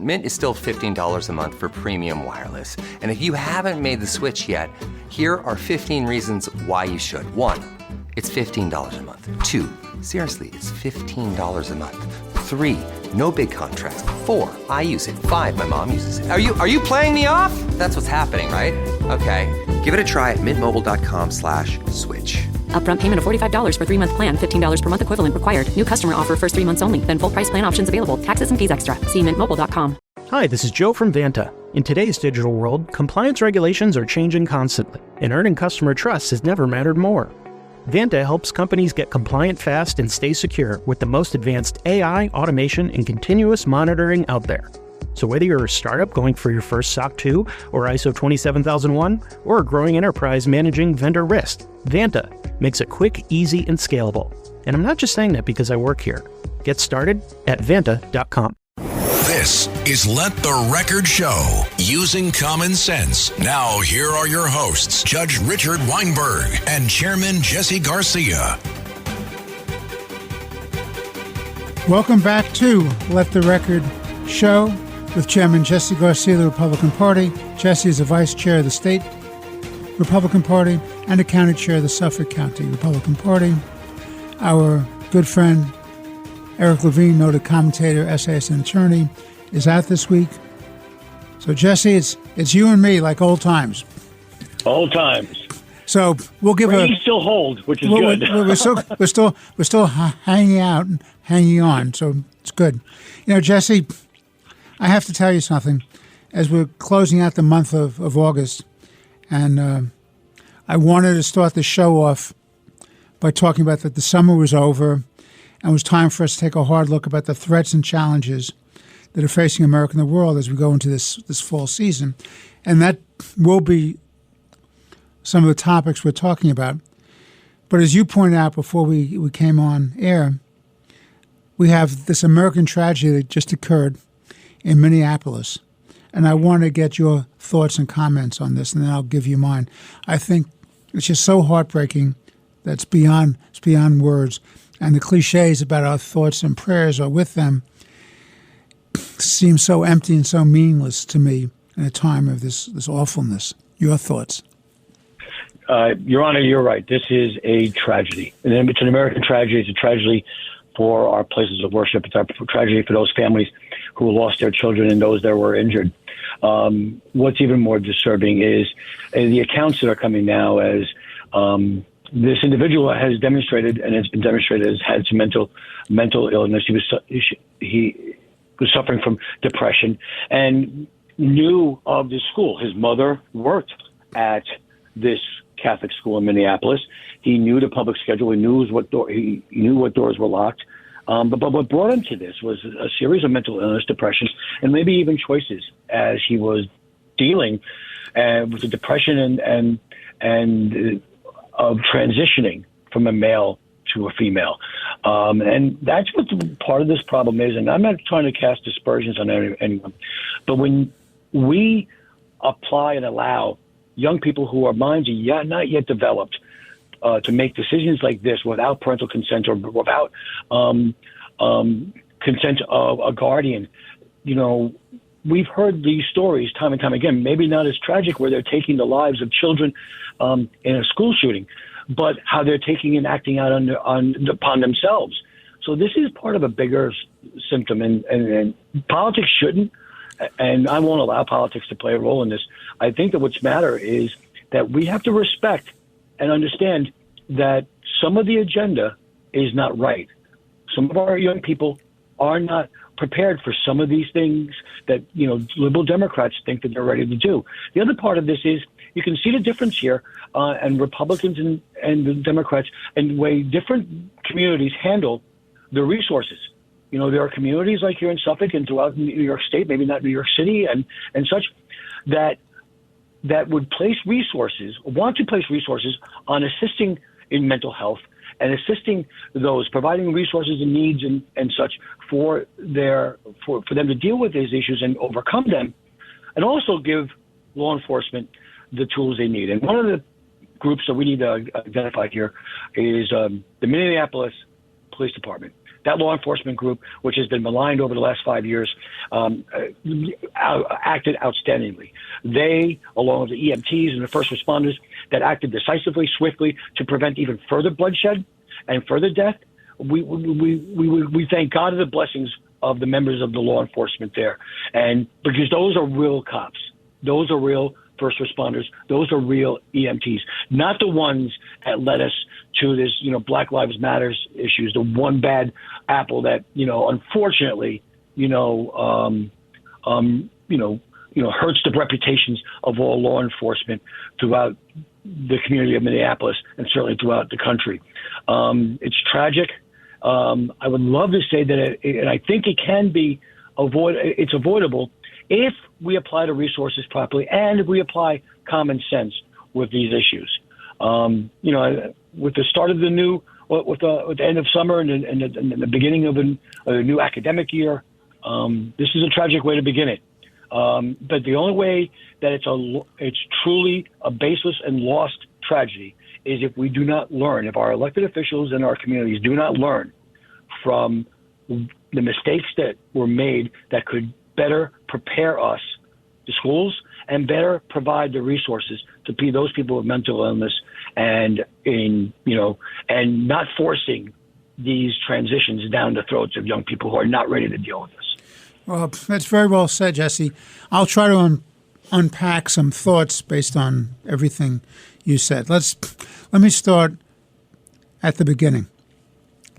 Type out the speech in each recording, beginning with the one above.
Mint is still $15 a month for premium wireless. And if you haven't made the switch yet, here are 15 reasons why you should. 1, it's $15 a month. 2, seriously, it's $15 a month. 3, no big contracts. 4, I use it. 5, my mom uses it. Are you playing me off? That's what's happening, right? Okay, give it a try at mintmobile.com/switch. Upfront payment of $45 for 3-month plan, $15 per month equivalent required. New customer offer first 3 months only. Then full price plan options available. Taxes and fees extra. See mintmobile.com. Hi, this is Joe from Vanta. In today's digital world, compliance regulations are changing constantly, and earning customer trust has never mattered more. Vanta helps companies get compliant fast and stay secure with the most advanced AI, automation, and continuous monitoring out there. So whether you're a startup going for your first SOC 2 or ISO 27001, or a growing enterprise managing vendor risk, Vanta makes it quick, easy, and scalable. And I'm not just saying that because I work here. Get started at Vanta.com. This is Let the Record Show, using common sense. Now, here are your hosts, Judge Richard Weinberg and Chairman Jesse Garcia. Welcome back to Let the Record Show with Chairman Jesse Garcia of the Republican Party. Jesse is the Vice Chair of the State Republican Party and the County Chair of the Suffolk County Republican Party. Our good friend Eric Levine, noted commentator, essayist, and attorney, is out this week. So Jesse, it's you and me like old times. Old times. So we'll give Ratings still hold, which is good. We're still hanging out and hanging on, so it's good. You know, Jesse, I have to tell you something. As we're closing out the month of August, and I wanted to start the show off by talking about that the summer was over, and it was time for us to take a hard look about the threats and challenges that are facing America and the world as we go into this fall season. And that will be some of the topics we're talking about. But as you pointed out before we came on air, we have this American tragedy that just occurred in Minneapolis. And I want to get your thoughts and comments on this, and then I'll give you mine. I think it's just so heartbreaking that it's beyond words. And the cliches about our thoughts and prayers are with them seem so empty and so meaningless to me in a time of this awfulness. Your thoughts? Your Honor, you're right. This is a tragedy. And it's an American tragedy. It's a tragedy for our places of worship. It's a tragedy for those families who lost their children and those that were injured. What's even more disturbing is the accounts that are coming now as this individual has demonstrated, and it's been demonstrated, has had some mental illness. He was suffering from depression and knew of the school. His mother worked at this Catholic school in Minneapolis. He knew the public schedule. He knew what doors were locked. But what brought him to this was a series of mental illness, depression, and maybe even choices as he was dealing with the depression and of transitioning from a male to a female. And that's what part of this problem is. And I'm not trying to cast aspersions on anyone, but when we apply and allow young people who are minds are not yet developed to make decisions like this without parental consent or without consent of a guardian, we've heard these stories time and time again, maybe not as tragic where they're taking the lives of children in a school shooting, but how they're taking and acting out upon themselves. So this is part of a bigger symptom, and politics shouldn't, and I won't allow politics to play a role in this. I think that what's matter is that we have to respect and understand that some of the agenda is not right. Some of our young people are not prepared for some of these things that, liberal Democrats think that they're ready to do. The other part of this is you can see the difference here, and Republicans and the Democrats and the way different communities handle the resources. There are communities like here in Suffolk and throughout New York State, maybe not New York City and such, that would want to place resources on assisting in mental health and assisting those, providing resources and needs and such for them to deal with these issues and overcome them, and also give law enforcement the tools they need. And one of the groups that we need to identify here is the Minneapolis Police Department. that law enforcement group, which has been maligned over the last 5 years, acted outstandingly. They, along with the EMTs and the first responders that acted decisively, swiftly to prevent even further bloodshed and further death, we thank God for the blessings of the members of the law enforcement there. And because those are real cops. Those are real first responders. Those are real EMTs, not the ones that led us to this, Black Lives Matters issues, the one bad apple that, unfortunately, hurts the reputations of all law enforcement throughout the community of Minneapolis and certainly throughout the country. It's tragic. I would love to say that, and I think it can be it's avoidable if we apply the resources properly and if we apply common sense with these issues. With the start of with the end of summer and the beginning of a new academic year, this is a tragic way to begin it. But the only way that it's truly a baseless and lost tragedy is if we do not learn, if our elected officials in our communities do not learn from the mistakes that were made that could better prepare us, the schools, and better provide the resources to those people with mental illness and not forcing these transitions down the throats of young people who are not ready to deal with this. Well, that's very well said, Jesse. I'll try to unpack some thoughts based on everything you said. Let me start at the beginning.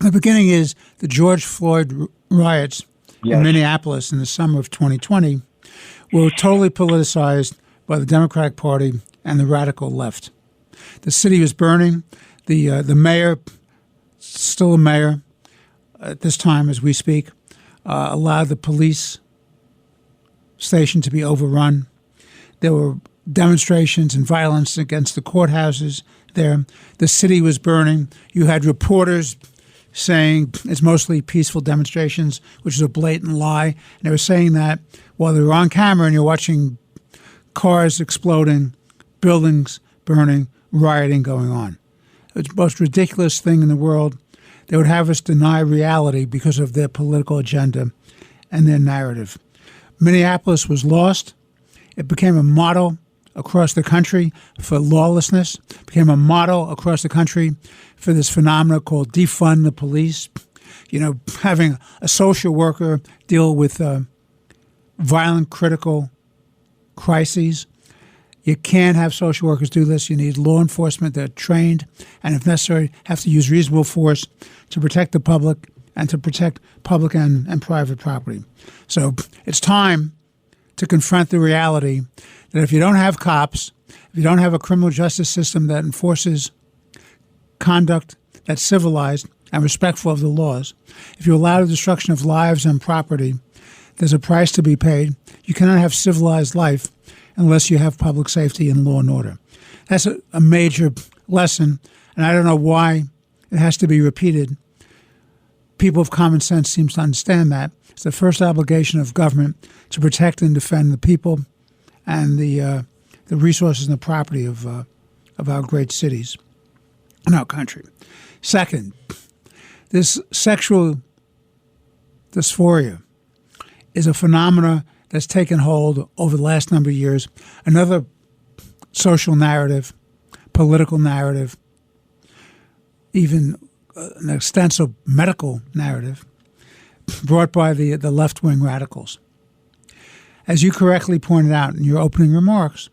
The beginning is the George Floyd riots in Minneapolis in the summer of 2020 were totally politicized by the Democratic Party and the radical left. The city was burning. The mayor, still a mayor at this time as we speak, allowed the police station to be overrun. There were demonstrations and violence against the courthouses there. The city was burning. You had reporters saying it's mostly peaceful demonstrations, which is a blatant lie. And they were saying that while they were on camera and you're watching cars exploding, buildings burning, rioting going on. It's the most ridiculous thing in the world. They would have us deny reality because of their political agenda and their narrative. Minneapolis was lost. It became a model across the country for lawlessness, became a model across the country for this phenomenon called defund the police. Having a social worker deal with violent, critical crises. You can't have social workers do this. You need law enforcement that are trained and, if necessary, have to use reasonable force to protect the public and to protect public and private property. So it's time to confront the reality that if you don't have cops, if you don't have a criminal justice system that enforces conduct that's civilized and respectful of the laws, if you allow the destruction of lives and property, there's a price to be paid. You cannot have civilized life unless you have public safety and law and order. That's a major lesson, and I don't know why it has to be repeated. People of common sense seem to understand that. It's the first obligation of government to protect and defend the people and the resources and the property of our great cities in our country. Second, this sexual dysphoria is a phenomena that's taken hold over the last number of years. Another social narrative, political narrative, even an extensive medical narrative brought by the left-wing radicals. As you correctly pointed out in your opening remarks,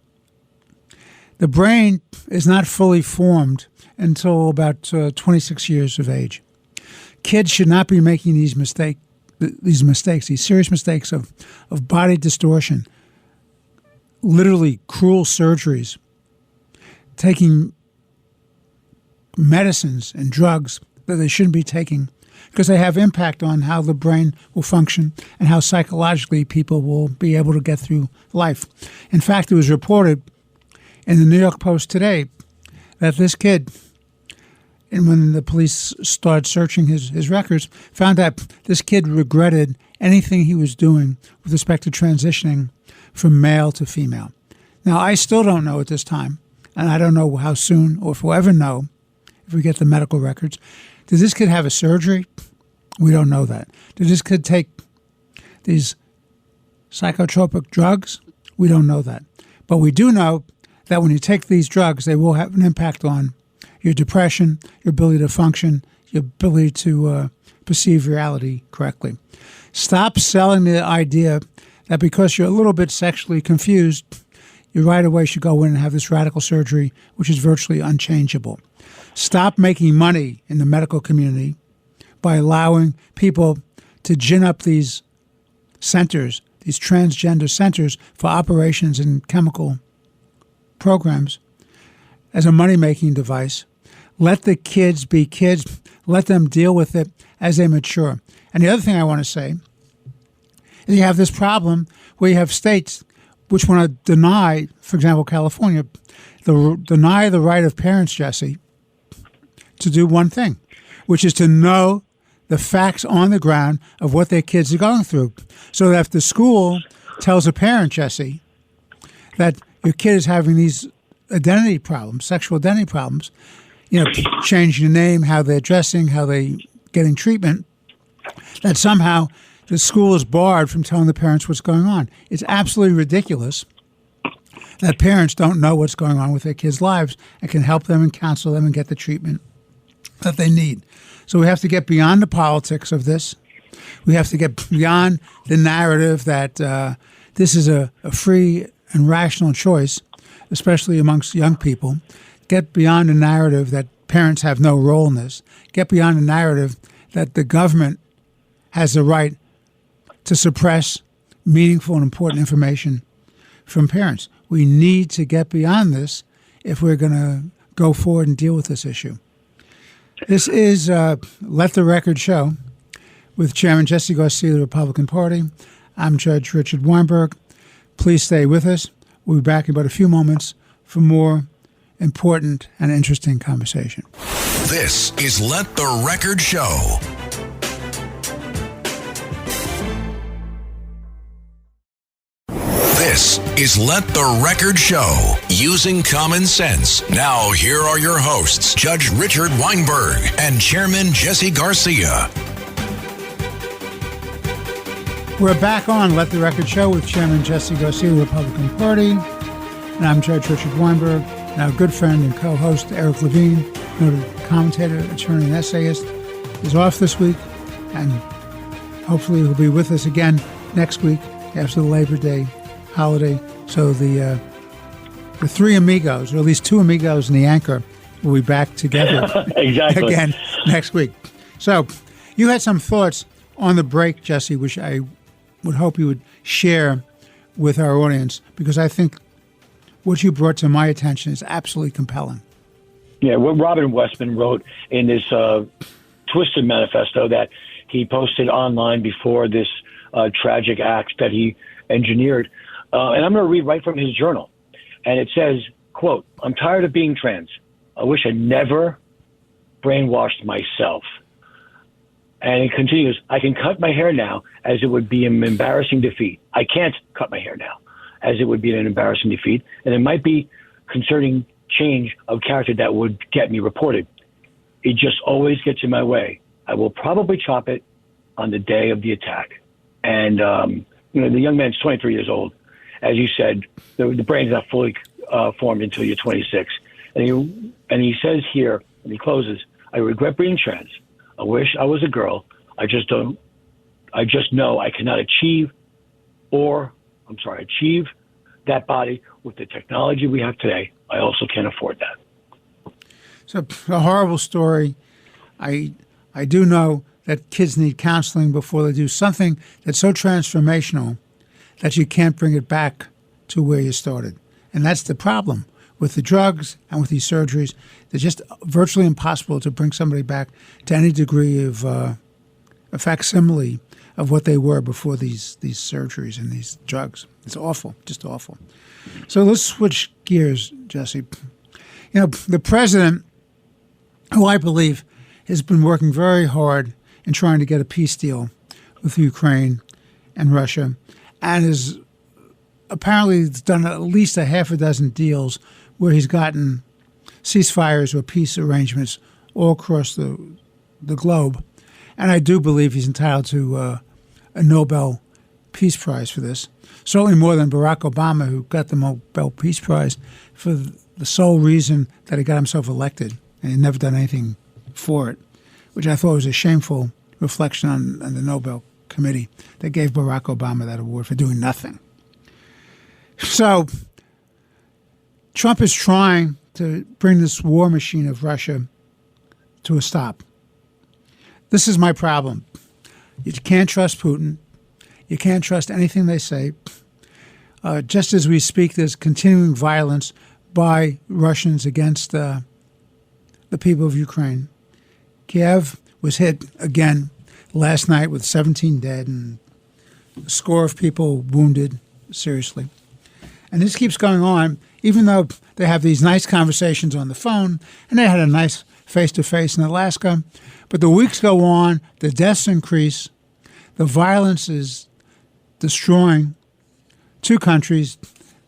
the brain is not fully formed until about 26 years of age. Kids should not be making these serious mistakes of body distortion, literally cruel surgeries, taking medicines and drugs that they shouldn't be taking because they have impact on how the brain will function and how psychologically people will be able to get through life. In fact, it was reported in the New York Post today that this kid, and when the police started searching his records, found out this kid regretted anything he was doing with respect to transitioning from male to female. Now, I still don't know at this time, and I don't know how soon or if we'll ever know if we get the medical records. Did this kid have a surgery? We don't know that. Did this kid take these psychotropic drugs? We don't know that. But we do know that when you take these drugs, they will have an impact on your depression, your ability to function, your ability to perceive reality correctly. Stop selling the idea that because you're a little bit sexually confused, you right away should go in and have this radical surgery, which is virtually unchangeable. Stop making money in the medical community by allowing people to gin up these centers, these transgender centers for operations and chemical programs as a money-making device. Let the kids be kids. Let them deal with it as they mature. And the other thing I want to say is you have this problem where you have states which want to deny, for example, California, deny the right of parents, Jesse, to do one thing, which is to know the facts on the ground of what their kids are going through. So that if the school tells a parent, Jesse, that your kid is having these identity problems, sexual identity problems, changing the name, how they're dressing, how they're getting treatment, that somehow the school is barred from telling the parents what's going on. It's absolutely ridiculous that parents don't know what's going on with their kids' lives and can help them and counsel them and get the treatment that they need. So we have to get beyond the politics of this. We have to get beyond the narrative that this is a free and rational choice, especially amongst young people. Get beyond the narrative that parents have no role in this. Get beyond the narrative that the government has the right to suppress meaningful and important information from parents. We need to get beyond this if we're going to go forward and deal with this issue. This is Let the Record Show with Chairman Jesse Garcia of the Republican Party. I'm Judge Richard Weinberg. Please stay with us. We'll be back in about a few moments for more important and interesting conversation. This is Let the Record Show. This is Let the Record Show, using common sense. Now, here are your hosts, Judge Richard Weinberg and Chairman Jesse Garcia. We're back on Let the Record Show with Chairman Jesse Garcia of the Republican Party. And I'm Judge Richard Weinberg. And our good friend and co-host, Eric Levine, noted commentator, attorney, and essayist, is off this week. And hopefully he'll be with us again next week after the Labor Day holiday. So the three amigos, or at least two amigos and the anchor, will be back together exactly. again next week. So you had some thoughts on the break, Jesse, which I would hope you would share with our audience, because I think what you brought to my attention is absolutely compelling. Yeah, what Robin Westman wrote in this twisted manifesto that he posted online before this tragic act that he engineered. And I'm going to read right from his journal. And it says, quote, "I'm tired of being trans. I wish I never brainwashed myself." And it continues, "I can cut my hair now as it would be an embarrassing defeat. I can't cut my hair now as it would be an embarrassing defeat. And it might be concerning change of character that would get me reported. It just always gets in my way. I will probably chop it on the day of the attack." And, the young man's 23 years old. As you said, the brain's not fully formed until you're 26. And he says here, and he closes, "I regret being trans. I wish I was a girl. I just know I cannot achieve that body with the technology we have today. I also can't afford that." So a horrible story. I do know that kids need counseling before they do something that's so transformational that you can't bring it back to where you started. And that's the problem with the drugs and with these surgeries. They're just virtually impossible to bring somebody back to any degree of a facsimile of what they were before these surgeries and these drugs. It's awful, just awful. So let's switch gears, Jesse. The president, who I believe has been working very hard in trying to get a peace deal with Ukraine and Russia, and has apparently done at least a half a dozen deals where he's gotten ceasefires or peace arrangements all across the globe. And I do believe he's entitled to a Nobel Peace Prize for this. Certainly more than Barack Obama, who got the Nobel Peace Prize for the sole reason that he got himself elected and he never done anything for it, which I thought was a shameful reflection on the Nobel Committee that gave Barack Obama that award for doing nothing. So Trump is trying to bring this war machine of Russia to a stop. This is my problem. You can't trust Putin. You can't trust anything they say. Just as we speak, there's continuing violence by Russians against the people of Ukraine. Kiev was hit again last night with 17 dead and a score of people wounded seriously. And this keeps going on, even though they have these nice conversations on the phone, and they had a nice face-to-face in Alaska. But the weeks go on, the deaths increase, the violence is destroying two countries,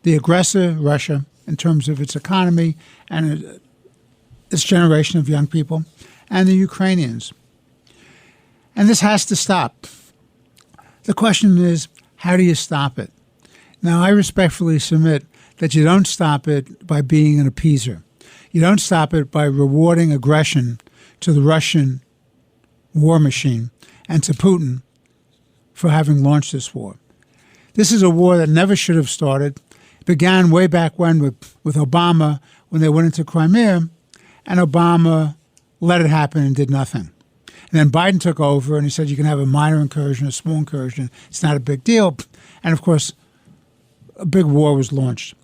the aggressor, Russia, in terms of its economy and its generation of young people, and the Ukrainians. And this has to stop. The question is, how do you stop it? Now, I respectfully submit that you don't stop it by being an appeaser. You don't stop it by rewarding aggression to the Russian war machine and to Putin for having launched this war. This is a war that never should have started. It began way back when with Obama, when they went into Crimea, and Obama let it happen and did nothing. And then Biden took over, and he said you can have a minor incursion, a small incursion. It's not a big deal. And, of course, a big war was launched.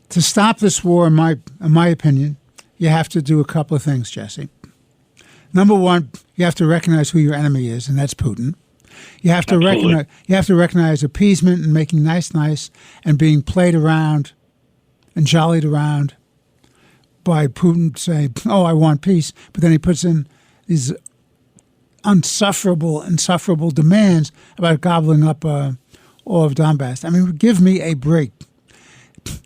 To stop this war, in my opinion, you have to do a couple of things, Jesse. Number one, you have to recognize who your enemy is, and that's Putin. You have to recognize appeasement and making nice, and being played around and jollied around by Putin saying, "Oh, I want peace," but then he puts in these insufferable demands about gobbling up all of Donbass. I mean, give me a break.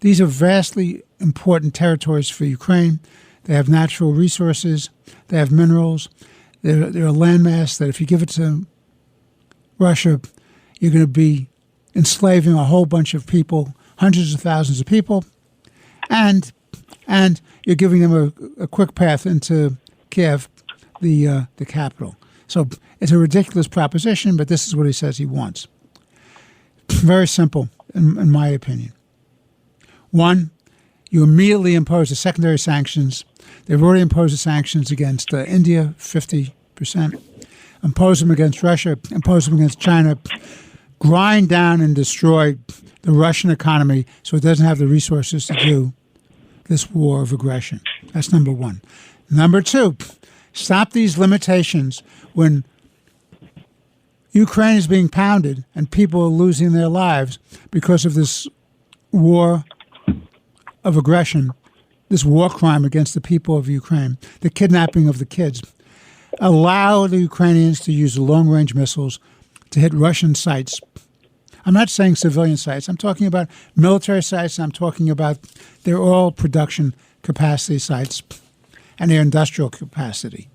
These are vastly important territories for Ukraine. They have natural resources. They have minerals. They're a landmass that if you give it to Russia, you're going to be enslaving a whole bunch of people, hundreds of thousands of people, and you're giving them a quick path into Kiev, the capital. So it's a ridiculous proposition, but this is what he says he wants. Very simple, in my opinion. One, you immediately impose the secondary sanctions. They've already imposed the sanctions against India, 50%. Impose them against Russia, impose them against China. Grind down and destroy the Russian economy so it doesn't have the resources to do this war of aggression. That's number one. Number two, stop these limitations when Ukraine is being pounded and people are losing their lives because of this war of aggression, this war crime against the people of Ukraine, the kidnapping of the kids. Allow the Ukrainians to use the long-range missiles to hit Russian sites. I'm not saying civilian sites. I'm talking about military sites. I'm talking about their oil production capacity sites and their industrial capacity.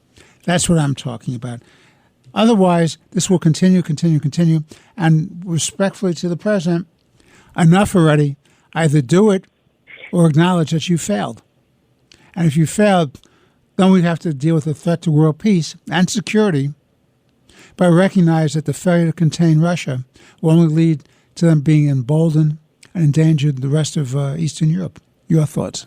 That's what I'm talking about. Otherwise, this will continue. And respectfully to the president, enough already. Either do it or acknowledge that you failed. And if you failed, then we have to deal with the threat to world peace and security by recognizing that the failure to contain Russia will only lead to them being emboldened and endangered the rest of Eastern Europe. Your thoughts?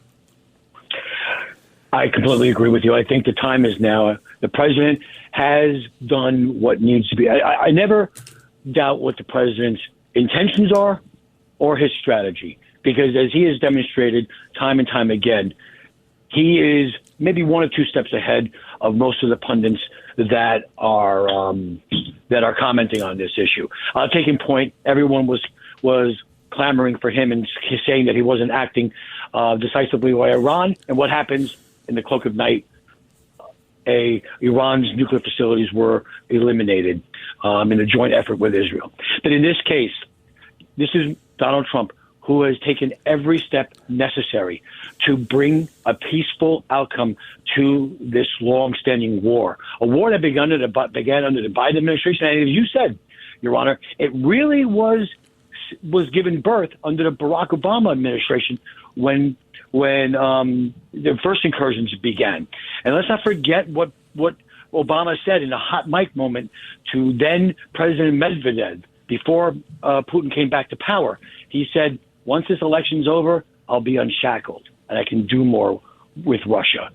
I completely agree with you. I think the time is now. The president has done what needs to be. I never doubt what the president's intentions are or his strategy, because as he has demonstrated time and time again, he is maybe one or two steps ahead of most of the pundits that are commenting on this issue. Taking point, everyone was clamoring for him and saying that he wasn't acting decisively by Iran. And what happens in the cloak of night? Iran's nuclear facilities were eliminated in a joint effort with Israel. But in this case, this is Donald Trump, who has taken every step necessary to bring a peaceful outcome to this long-standing war, a war that began under the Biden administration. And as you said, Your Honor, it really was given birth under the Barack Obama administration when the first incursions began. And let's not forget what Obama said in a hot mic moment to then President Medvedev before Putin came back to power. He said, once this election's over, I'll be unshackled and I can do more with Russia.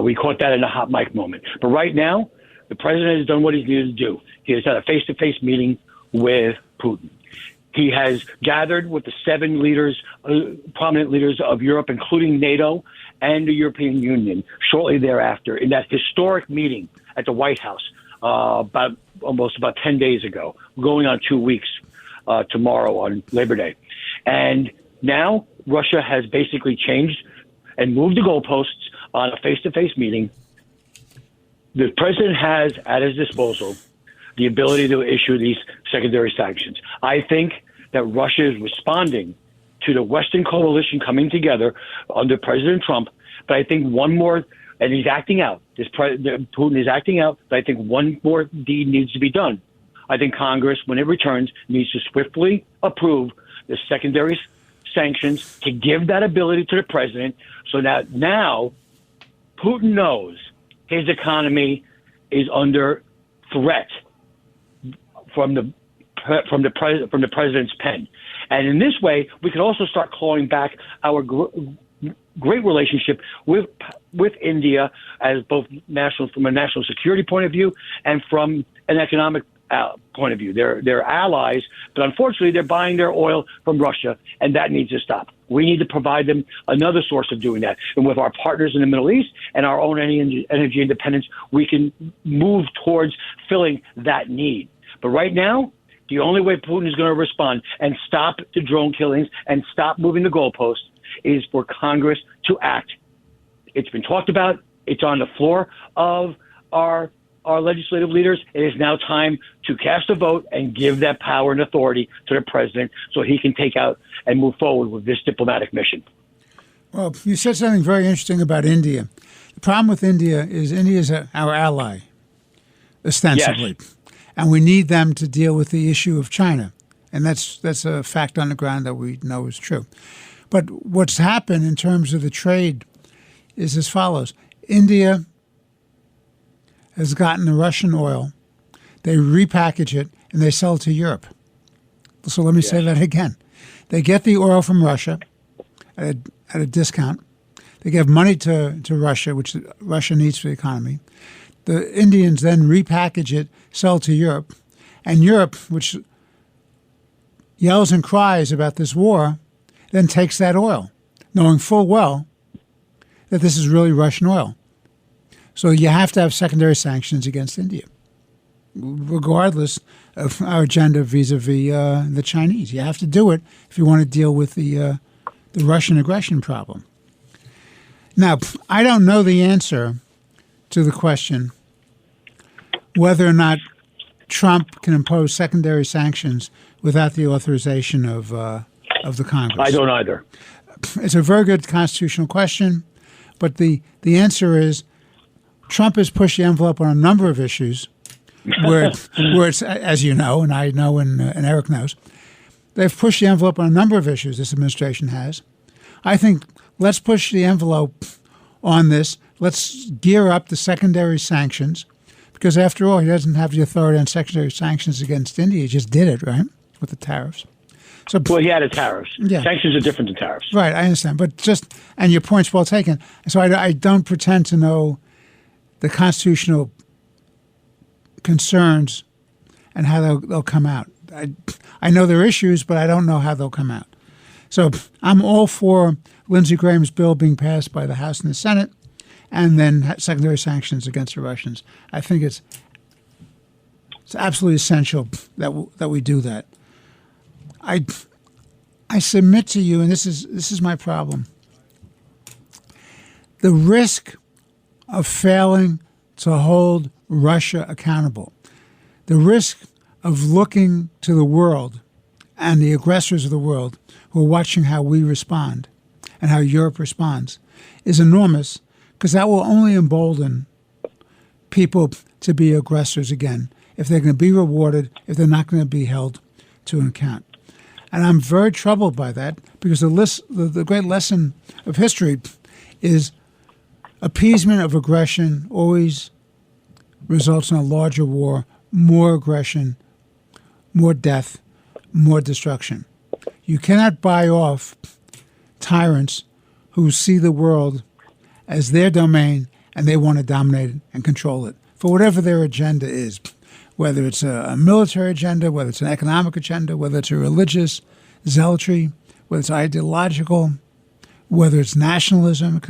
We caught that in a hot mic moment. But right now, the president has done what he's needed to do. He has had a face-to-face meeting with Putin. He has gathered with the 7 leaders, prominent leaders of Europe, including NATO and the European Union, shortly thereafter in that historic meeting at the White House about 10 days ago, going on 2 weeks tomorrow on Labor Day. And now Russia has basically changed and moved the goalposts on a face-to-face meeting. The president has at his disposal the ability to issue these secondary sanctions. I think that Russia is responding to the Western coalition coming together under President Trump. But I think one more, and he's acting out. Putin is acting out. But I think one more deed needs to be done. I think Congress, when it returns, needs to swiftly approve the secondary sanctions to give that ability to the president so that now Putin knows his economy is under threat from the president's pen. And in this way, we can also start clawing back our great relationship with India as both from a national security point of view and from an economic point of view. They're allies, but unfortunately they're buying their oil from Russia, and that needs to stop. We need to provide them another source of doing that. And with our partners in the Middle East and our own energy independence, we can move towards filling that need. But right now, the only way Putin is going to respond and stop the drone killings and stop moving the goalposts is for Congress to act. It's been talked about. It's on the floor of our legislative leaders. It is now time to cast a vote and give that power and authority to the president so he can take out and move forward with this diplomatic mission. Well, you said something very interesting about India. The problem with India is our ally, ostensibly. Yes. And we need them to deal with the issue of China. And that's a fact on the ground that we know is true. But what's happened in terms of the trade is as follows. India has gotten the Russian oil, they repackage it, and they sell it to Europe. So let me say that again. They get the oil from Russia at a discount. They give money to Russia, which Russia needs for the economy. The Indians then repackage it, sell it to Europe. And Europe, which yells and cries about this war, then takes that oil, knowing full well that this is really Russian oil. So you have to have secondary sanctions against India, regardless of our agenda vis-a-vis the Chinese. You have to do it if you want to deal with the Russian aggression problem. Now, I don't know the answer to the question whether or not Trump can impose secondary sanctions without the authorization of the Congress. I don't either. It's a very good constitutional question, but the answer is Trump has pushed the envelope on a number of issues where it's, as you know, and I know, and Eric knows, they've pushed the envelope on a number of issues, this administration has. I think let's push the envelope on this. Let's gear up the secondary sanctions, because after all, he doesn't have the authority on secondary sanctions against India. He just did it, right, with the tariffs. So, well, he added tariffs. Yeah. Sanctions are different than tariffs. Right, I understand. But and your point's well taken. So I don't pretend to know the constitutional concerns and how they'll come out. I know there are issues, but I don't know how they'll come out. So I'm all for Lindsey Graham's bill being passed by the House and the Senate, and then secondary sanctions against the Russians. I think it's absolutely essential that we do that. I submit to you, and this is my problem. The risk of failing to hold Russia accountable, the risk of looking to the world and the aggressors of the world who are watching how we respond and how Europe responds is enormous, because that will only embolden people to be aggressors again if they're going to be rewarded, if they're not going to be held to an account. And I'm very troubled by that, because the great lesson of history is appeasement of aggression always results in a larger war, more aggression, more death, more destruction. You cannot buy off tyrants who see the world as their domain and they want to dominate it and control it for whatever their agenda is, whether it's a military agenda, whether it's an economic agenda, whether it's a religious zealotry, whether it's ideological, whether it's nationalism,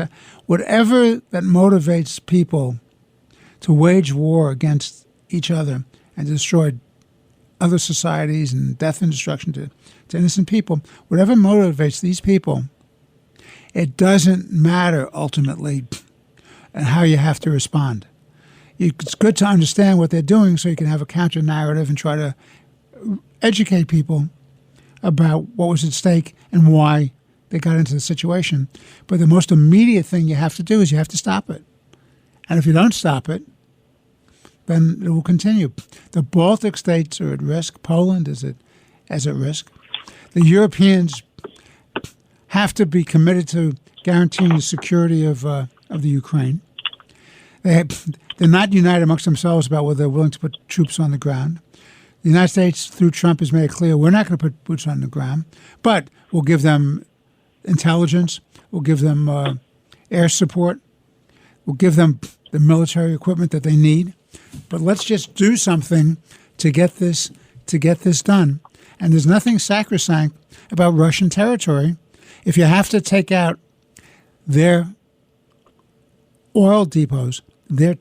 whatever that motivates people to wage war against each other and destroy other societies and death and destruction to innocent people, whatever motivates these people, it doesn't matter ultimately and how you have to respond. It's good to understand what they're doing so you can have a counter-narrative and try to educate people about what was at stake and why they got into the situation. But the most immediate thing you have to do is you have to stop it. And if you don't stop it, then it will continue. The Baltic states are at risk. Poland is at risk. The Europeans have to be committed to guaranteeing the security of the Ukraine. They're not united amongst themselves about whether they're willing to put troops on the ground. The United States, through Trump, has made it clear we're not going to put boots on the ground, but we'll give them intelligence, we'll give them air support, we'll give them the military equipment that they need. But let's just do something to get this done. And there's nothing sacrosanct about Russian territory. If you have to take out their oil depots, their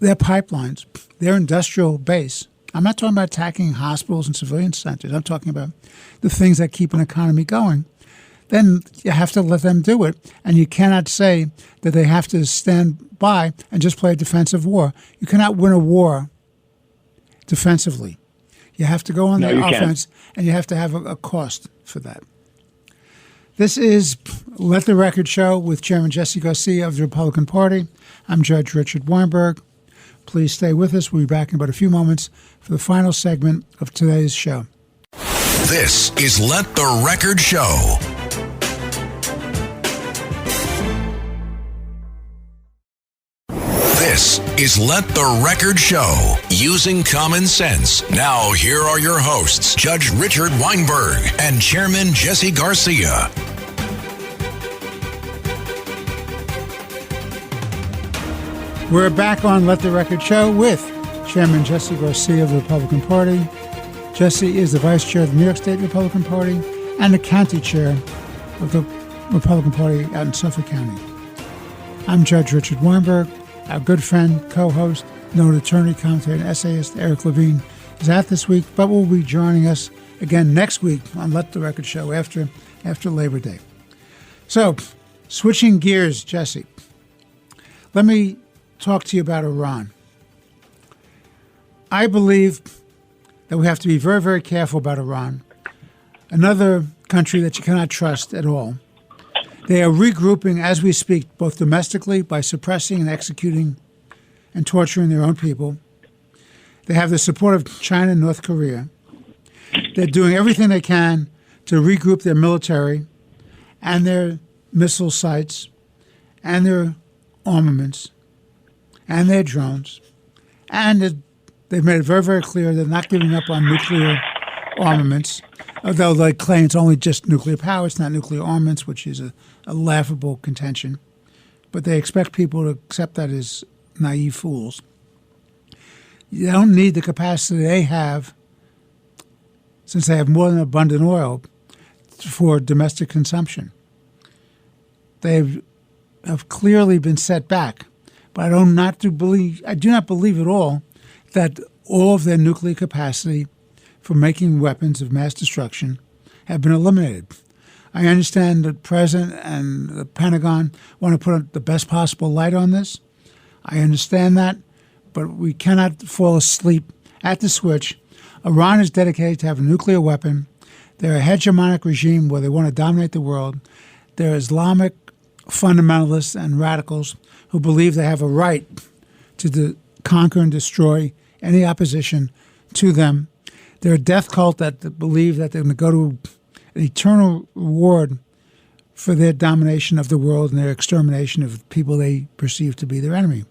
pipelines, their industrial base. I'm not talking about attacking hospitals and civilian centers. I'm talking about the things that keep an economy going. Then you have to let them do it. And you cannot say that they have to stand by and just play a defensive war. You cannot win a war defensively. You have to go on the offense, and you have to have a cost for that. This is Let the Record Show with Chairman Jesse Garcia of the Republican Party. I'm Judge Richard Weinberg. Please stay with us. We'll be back in about a few moments for the final segment of today's show. This is Let the Record Show. This is Let the Record Show, using common sense. Now, here are your hosts, Judge Richard Weinberg and Chairman Jesse Garcia. We're back on Let the Record Show with Chairman Jesse Garcia of the Republican Party. Jesse is the Vice Chair of the New York State Republican Party and the County Chair of the Republican Party out in Suffolk County. I'm Judge Richard Weinberg. Our good friend, co-host, known attorney, commentator, and essayist Eric Levine is out this week, but will be joining us again next week on Let the Record Show after Labor Day. So, switching gears, Jesse, let me talk to you about Iran. I believe that we have to be very, very careful about Iran, another country that you cannot trust at all. They are regrouping as we speak, both domestically by suppressing and executing and torturing their own people. They have the support of China and North Korea. They're doing everything they can to regroup their military and their missile sites and their armaments and their drones. And they've made it very, very clear they're not giving up on nuclear armaments, although they claim it's only just nuclear power, it's not nuclear armaments, which is a laughable contention. But they expect people to accept that as naive fools. You don't need the capacity they have, since they have more than abundant oil, for domestic consumption. They have clearly been set back. But I do not believe at all that all of their nuclear capacity for making weapons of mass destruction have been eliminated. I understand the President and the Pentagon want to put the best possible light on this. I understand that, but we cannot fall asleep at the switch Iran is dedicated to have a nuclear weapon. They're a hegemonic regime where they want to dominate the world. They're Islamic fundamentalists and radicals who believe they have a right to conquer and destroy any opposition to them. They're a death cult that believe that they're going to go to an eternal reward for their domination of the world and their extermination of people they perceive to be their enemy.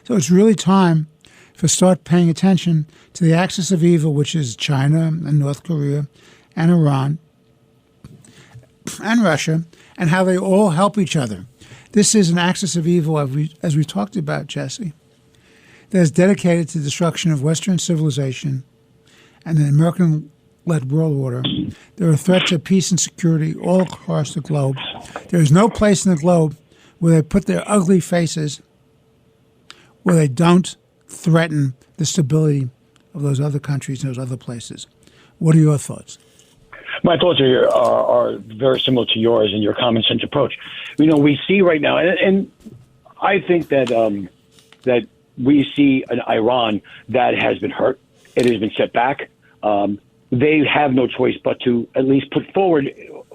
So it's really time to start paying attention to the axis of evil, which is China and North Korea and Iran and Russia, and how they all help each other. This is an axis of evil, as we talked about, Jesse, that is dedicated to the destruction of Western civilization and the American-led world order. There are threats of peace and security all across the globe. There is no place in the globe where they put their ugly faces, where they don't threaten the stability of those other countries and those other places. What are your thoughts? My thoughts are very similar to yours and your common sense approach. We see right now, and I think that that we see an Iran that has been hurt. It has been set back. They have no choice but to at least put forward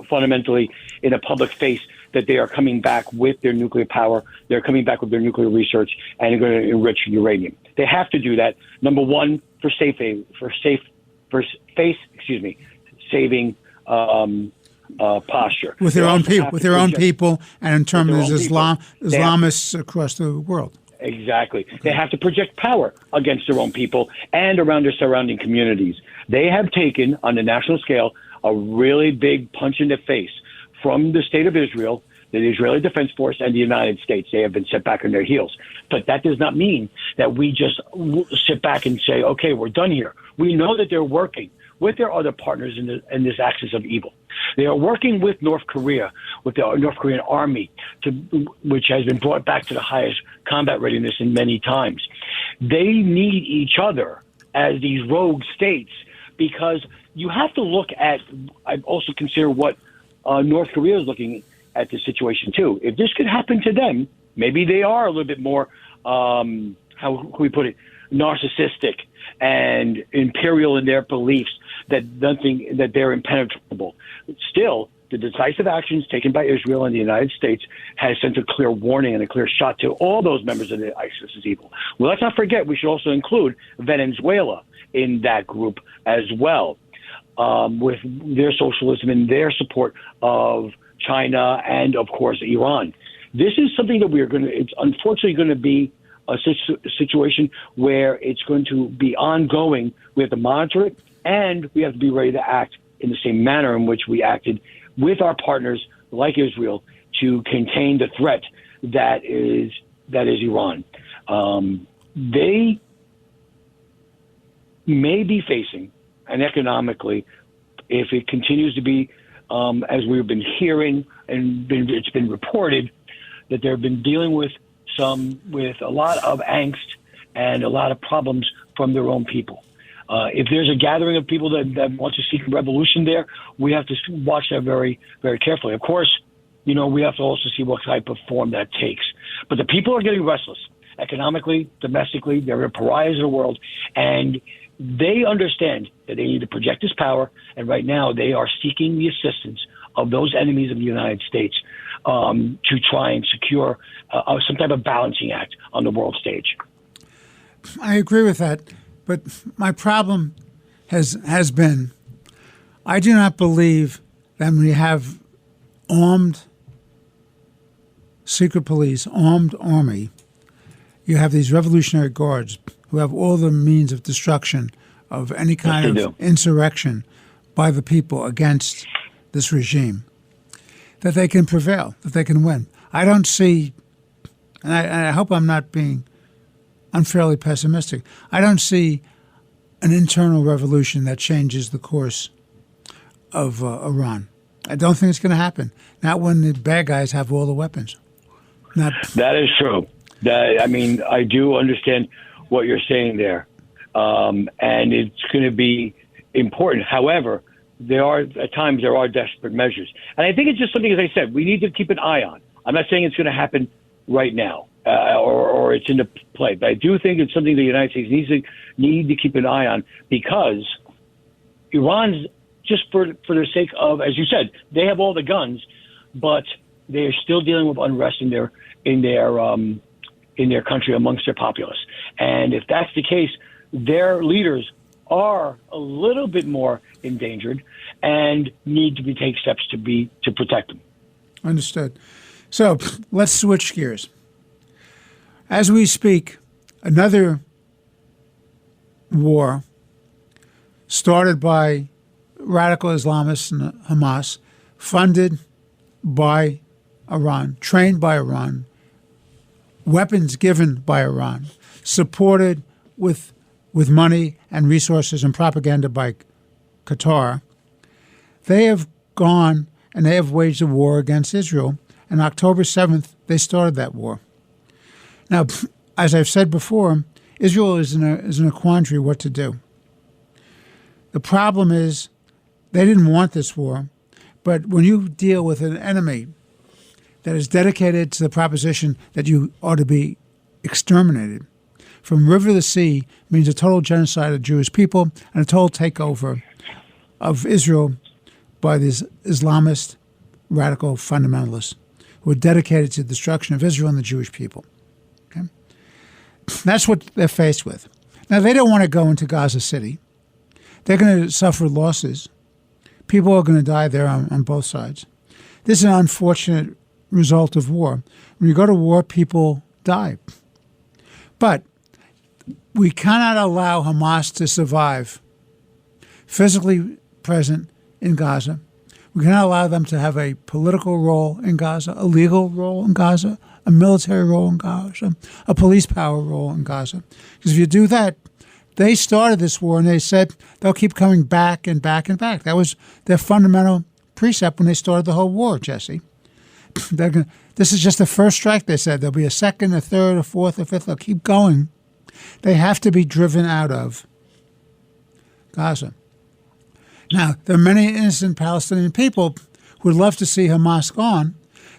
fundamentally in a public face that they are coming back with their nuclear power. They're coming back with their nuclear research and they're going to enrich uranium. They have to do that. Number one, for saving posture. With their own people, and in terms of Islamists across the world. Exactly. They have to project power against their own people and around their surrounding communities. They have taken, on the national scale, a really big punch in the face from the state of Israel, the Israeli Defense Force, and the United States. They have been set back on their heels. But that does not mean that we just sit back and say, okay, we're done here. We know that they're working with their other partners in this axis of evil. They are working with North Korea, with the North Korean army, which has been brought back to the highest combat readiness in many times. They need each other as these rogue states because you have to look at, I also consider what North Korea is looking at the situation too. If this could happen to them, maybe they are a little bit more, how can we put it, narcissistic and imperial in their beliefs that they're impenetrable. Still, the decisive actions taken by Israel and the United States has sent a clear warning and a clear shot to all those members of the ISIS is evil. Well, let's not forget, we should also include Venezuela in that group as well, with their socialism and their support of China and, of course, Iran. This is something that it's unfortunately going to be a situation where it's going to be ongoing. We have to monitor it, and we have to be ready to act in the same manner in which we acted with our partners like Israel to contain the threat that is Iran. They may be facing, and economically, if it continues to be, as we've been hearing and it's been reported, that they've been dealing with a lot of angst and a lot of problems from their own people. If there's a gathering of people that want to seek a revolution there, we have to watch that very, very carefully. Of course, we have to also see what type of form that takes. But the people are getting restless economically, domestically. They're pariahs of the world, and they understand that they need to project this power. And right now, they are seeking the assistance of those enemies of the United States to try and secure some type of balancing act on the world stage. I agree with that. But my problem has been, I do not believe that when you have armed secret police, armed army, you have these Revolutionary Guards who have all the means of destruction of any kind of insurrection by the people against this regime, that they can prevail, that they can win. I don't see, and I hope I'm not being unfairly pessimistic, I don't see an internal revolution that changes the course of Iran. I don't think it's going to happen. Not when the bad guys have all the weapons. That is true. I do understand what you're saying there, and it's going to be important. However, at times there are desperate measures, and I think it's just something, as I said, we need to keep an eye on. I'm not saying it's going to happen right now. Or it's into play. But I do think it's something the United States need to keep an eye on because Iran's just for the sake of, as you said, they have all the guns, but they are still dealing with unrest in their country amongst their populace. And if that's the case, their leaders are a little bit more endangered and need to take steps to protect them. Understood. So let's switch gears. As we speak, another war started by radical Islamists and Hamas, funded by Iran, trained by Iran, weapons given by Iran, supported with money and resources and propaganda by Qatar. They have gone and they have waged a war against Israel. And October 7th, they started that war. Now, as I've said before, Israel is in a quandary what to do. The problem is they didn't want this war, but when you deal with an enemy that is dedicated to the proposition that you ought to be exterminated, from river to sea means a total genocide of Jewish people and a total takeover of Israel by these Islamist radical fundamentalists who are dedicated to the destruction of Israel and the Jewish people. Okay? That's what they're faced with. Now, they don't want to go into Gaza City. They're going to suffer losses. People are going to die there on both sides. This is an unfortunate result of war. When you go to war, people die. But we cannot allow Hamas to survive physically present in Gaza. We cannot allow them to have a political role in Gaza, a legal role in Gaza, a military role in Gaza, a police power role in Gaza. Because if you do that, they started this war and they said they'll keep coming back and back and back. That was their fundamental precept when they started the whole war, Jesse. This is just the first strike, they said. There'll be a second, a third, a fourth, a fifth. They'll keep going. They have to be driven out of Gaza. Now, there are many innocent Palestinian people who would love to see Hamas gone.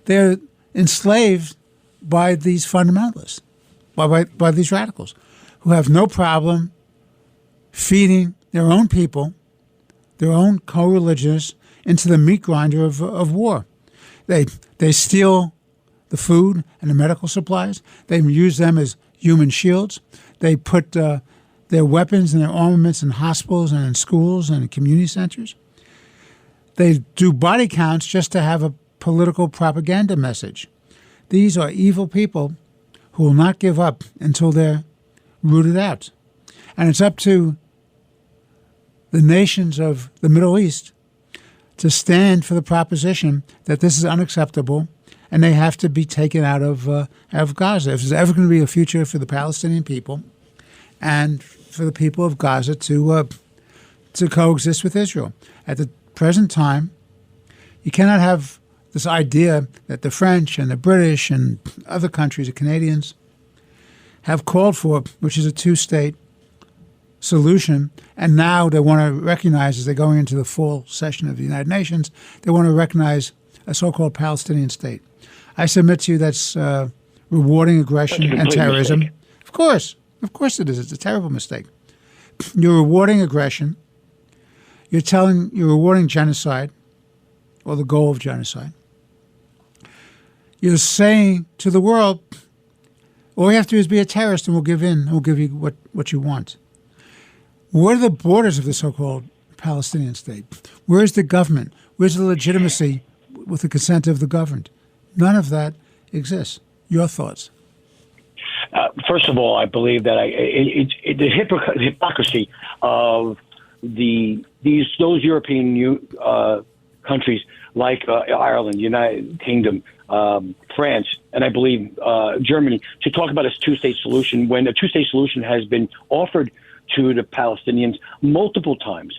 They're enslaved by these fundamentalists, by these radicals, who have no problem feeding their own people, their own co-religionists, into the meat grinder of war. They steal the food and the medical supplies. They use them as human shields. They put their weapons and their armaments in hospitals and in schools and in community centers. They do body counts just to have a political propaganda message. These are evil people who will not give up until they're rooted out. And it's up to the nations of the Middle East to stand for the proposition that this is unacceptable and they have to be taken out of Gaza. If there's ever going to be a future for the Palestinian people and for the people of Gaza to coexist with Israel. At the present time, you cannot have this idea that the French and the British and other countries, the Canadians, have called for, which is a two-state solution, and now they want to recognize, as they're going into the fall session of the United Nations, they want to recognize a so-called Palestinian state. I submit to you that's rewarding aggression and terrorism. Mistake. Of course it is. It's a terrible mistake. You're rewarding aggression. You're rewarding genocide, or the goal of genocide. You're saying to the world, all you have to do is be a terrorist and we'll give in and we'll give you what you want. What are the borders of the so-called Palestinian state? Where is the government? Where's the legitimacy with the consent of the governed? None of that exists. Your thoughts? First of all, I believe that the hypocrisy of those European countries like Ireland, United Kingdom, France, and I believe Germany, to talk about a two-state solution when a two-state solution has been offered to the Palestinians multiple times,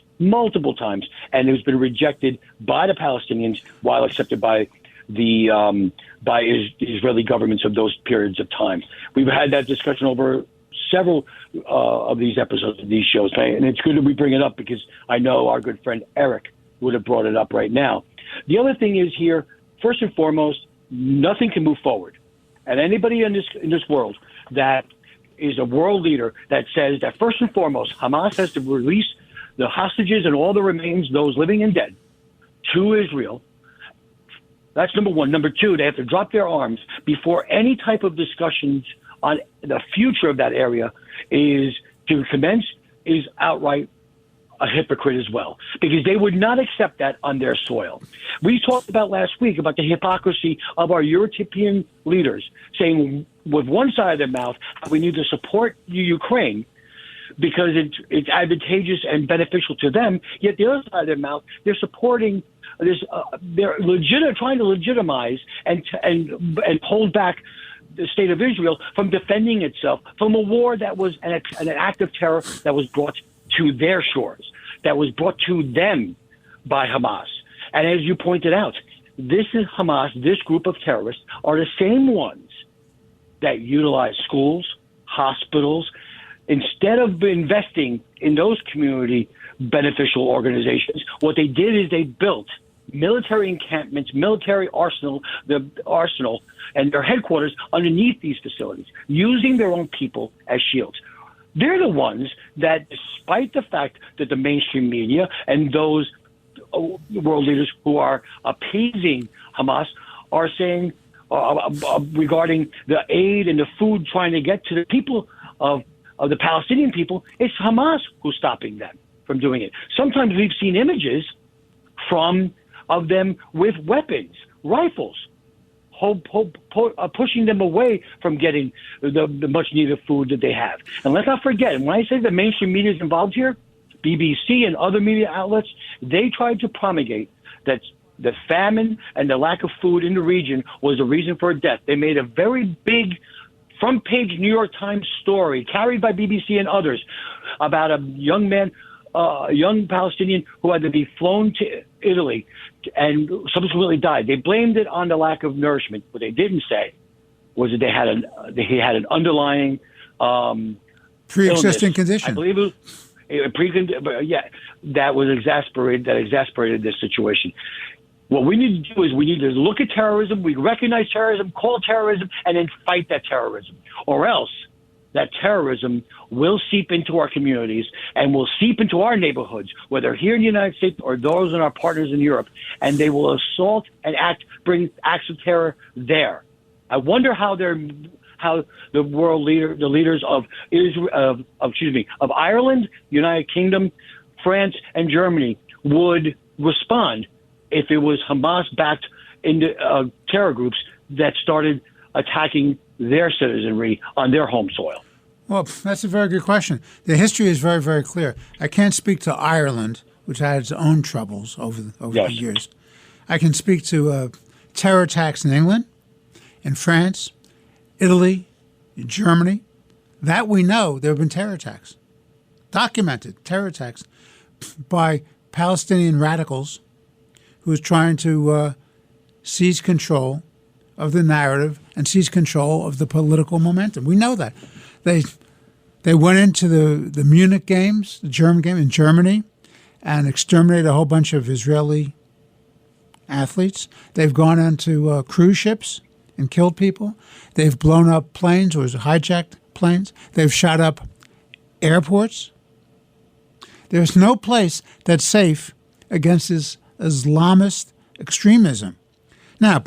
and it has been rejected by the Palestinians while accepted by the Israeli governments of those periods of time. We've had that discussion over several of these episodes of these shows, and it's good that we bring it up because I know our good friend Eric would have brought it up right now. The other thing is here, first and foremost, nothing can move forward, and anybody in this world that is a world leader that says that first and foremost, Hamas has to release the hostages and all the remains, those living and dead, to Israel. That's number one. Number two, they have to drop their arms before any type of discussions on the future of that area is to commence, is outright a hypocrite as well, because they would not accept that on their soil. We talked about last week about the hypocrisy of our European leaders saying with one side of their mouth, we need to support Ukraine because it's advantageous and beneficial to them. Yet the other side of their mouth, they're supporting this. They're trying to legitimize and hold back the state of Israel from defending itself from a war that was an act of terror that was brought to their shores, that was brought to them by Hamas. And as you pointed out, this is Hamas, this group of terrorists, are the same ones that utilize schools, hospitals. Instead of investing in those community beneficial organizations, what they did is they built military encampments, military arsenal, and their headquarters underneath these facilities, using their own people as shields. They're the ones that, despite the fact that the mainstream media and those world leaders who are appeasing Hamas are saying regarding the aid and the food trying to get to the people of the Palestinian people, it's Hamas who's stopping them from doing it. Sometimes we've seen images of them with weapons, rifles, pushing them away from getting the much needed food that they have. And let's not forget, and when I say the mainstream media is involved here, BBC and other media outlets, they tried to promulgate that the famine and the lack of food in the region was the reason for death. They made a very big front page New York Times story carried by BBC and others about a young man, a young Palestinian who had to be flown to Italy and subsequently died. They blamed it on the lack of nourishment. What they didn't say was that he had an underlying pre-existing illness. condition. I believe it was that exasperated this situation. What we need to do is we need to look at terrorism, we recognize terrorism, call terrorism, and then fight that terrorism. Or else that terrorism will seep into our communities and will seep into our neighborhoods, whether here in the United States or those in our partners in Europe, and they will assault and bring acts of terror there. I wonder how the world the leaders of Israel, of Ireland, United Kingdom, France, and Germany would respond if it was Hamas-backed terror groups that started attacking their citizenry on their home soil. Well, that's a very good question. The history is very, very clear. I can't speak to Ireland, which had its own troubles over the years. I can speak to terror attacks in England, in France, Italy, in Germany. That we know there have been terror attacks, documented terror attacks by Palestinian radicals who was trying to seize control of the narrative and seize control of the political momentum. We know that. They went into the Munich games, the German game in Germany, and exterminated a whole bunch of Israeli athletes. They've gone onto cruise ships and killed people. They've blown up planes or hijacked planes. They've shot up airports. There's no place that's safe against this Islamist extremism. Now,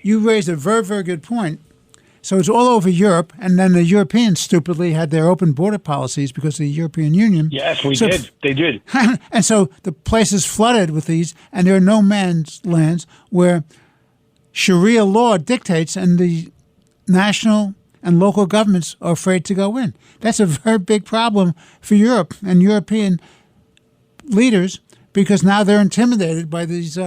you raised a very, very good point. So it's all over Europe, and then the Europeans stupidly had their open border policies because of the European Union. Yes, we did. They did. And so the place is flooded with these, and there are no man's lands where Sharia law dictates and the national and local governments are afraid to go in. That's a very big problem for Europe and European leaders because now they're intimidated by these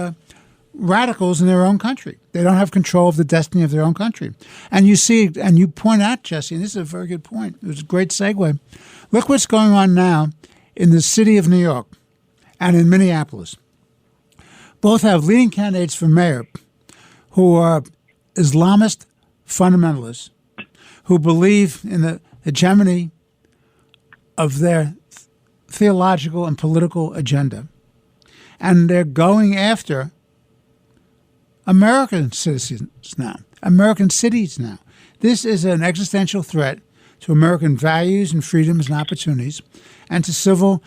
radicals in their own country. They don't have control of the destiny of their own country. And you see, and you point out, Jesse, and this is a very good point. It was a great segue. Look what's going on now in the city of New York and in Minneapolis. Both have leading candidates for mayor who are Islamist fundamentalists who believe in the hegemony of their theological and political agenda. And they're going after American citizens now, American cities now. This is an existential threat to American values and freedoms and opportunities, and to civil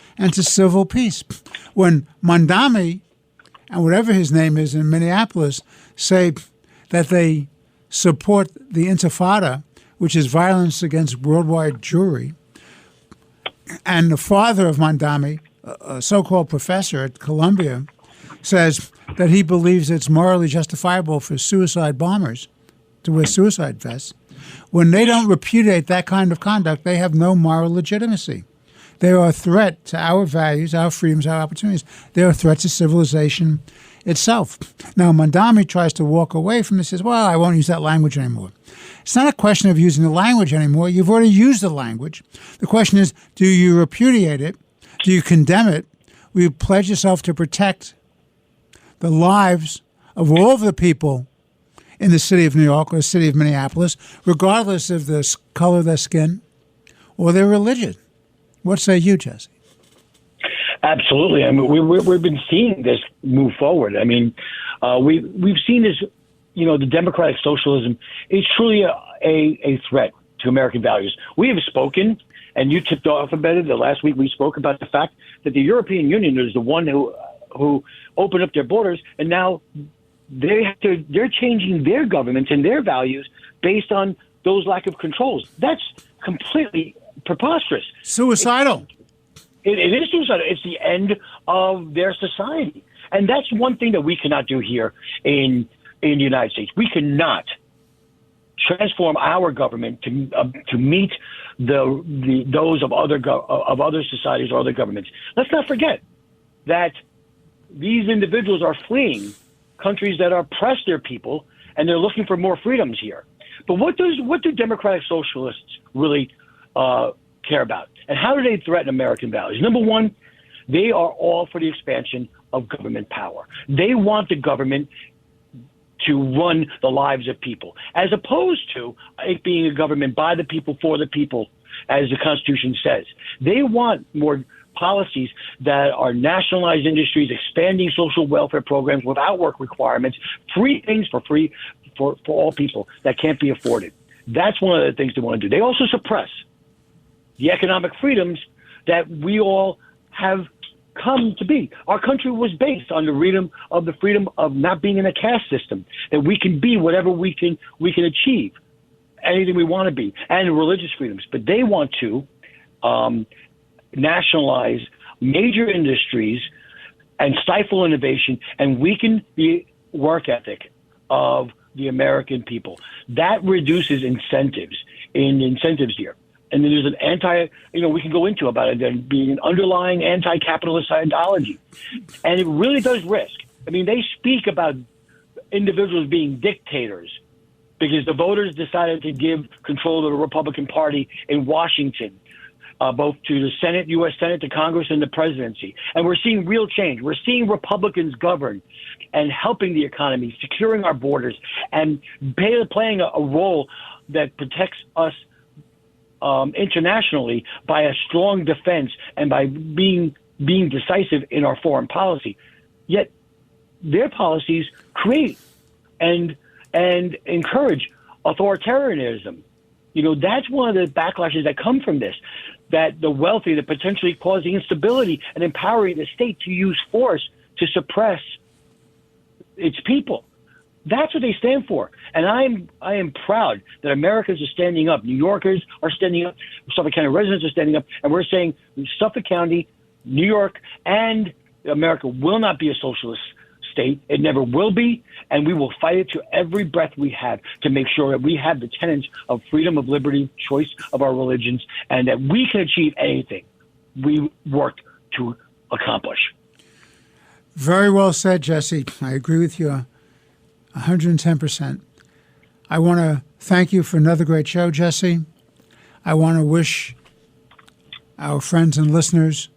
peace. When Mondami and whatever his name is in Minneapolis say that they support the Intifada, which is violence against worldwide Jewry, and the father of Mondami, a so-called professor at Columbia, says that he believes it's morally justifiable for suicide bombers to wear suicide vests. When they don't repudiate that kind of conduct, they have no moral legitimacy. They are a threat to our values, our freedoms, our opportunities. They are a threat to civilization itself. Now, Mondami tries to walk away from this, says, well, I won't use that language anymore. It's not a question of using the language anymore. You've already used the language. The question is, do you repudiate it? Do you condemn it? Will you pledge yourself to protect the lives of all of the people in the city of New York or the city of Minneapolis, regardless of the color of their skin or their religion? What say you, Jesse? Absolutely. I mean, we've been seeing this move forward. I mean, we've seen this. You know, the democratic socialism is truly a threat to American values. We have spoken, and you tipped off about it. The last week we spoke about the fact that the European Union is the one who opened up their borders, and now they're changing their governments and their values based on those lack of controls. That's completely preposterous. Suicidal. It is suicidal. It's the end of their society. And that's one thing that we cannot do here in the United States. We cannot transform our government to meet those of other societies or other governments. Let's not forget that these individuals are fleeing countries that oppress their people, and they're looking for more freedoms here. But what do democratic socialists really care about? And how do they threaten American values? Number one, they are all for the expansion of government power. They want the government to run the lives of people, as opposed to it being a government by the people, for the people, as the Constitution says. They want more policies that are nationalized industries, expanding social welfare programs without work requirements, free things for all people that can't be afforded. That's one of the things they want to do. They also suppress the economic freedoms that we all have come to be. Our country was based on the freedom of not being in a caste system, that we can be whatever we can achieve, anything we want to be, and religious freedoms. But they want to nationalize major industries and stifle innovation and weaken the work ethic of the American people. That reduces incentives here. And then there's we can go into about it there being an underlying anti-capitalist ideology. And it really does risk. I mean, they speak about individuals being dictators because the voters decided to give control of the Republican Party in Washington, both to the Senate, U.S. Senate, to Congress, and the presidency. And we're seeing real change. We're seeing Republicans govern and helping the economy, securing our borders, and playing a role that protects us internationally by a strong defense and by being decisive in our foreign policy. Yet their policies create and encourage authoritarianism. You know, that's one of the backlashes that come from this, that the wealthy, that potentially causing instability and empowering the state to use force to suppress its people. That's what they stand for. And I am proud that Americans are standing up. New Yorkers are standing up. Suffolk County residents are standing up. And we're saying Suffolk County, New York, and America will not be a socialist state. It never will be. And we will fight it to every breath we have to make sure that we have the tenets of freedom of liberty, choice of our religions, and that we can achieve anything we work to accomplish. Very well said, Jesse. I agree with you 110%. I want to thank you for another great show, Jesse. I want to wish our friends and listeners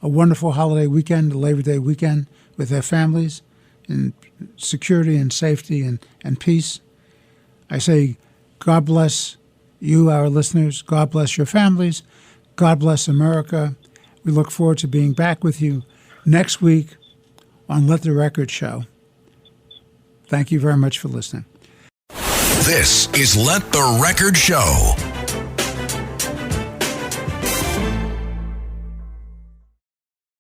a wonderful holiday weekend, a Labor Day weekend with their families in security and safety and peace. I say God bless you, our listeners. God bless your families. God bless America. We look forward to being back with you next week on Let the Record Show. Thank you very much for listening. This is Let the Record Show.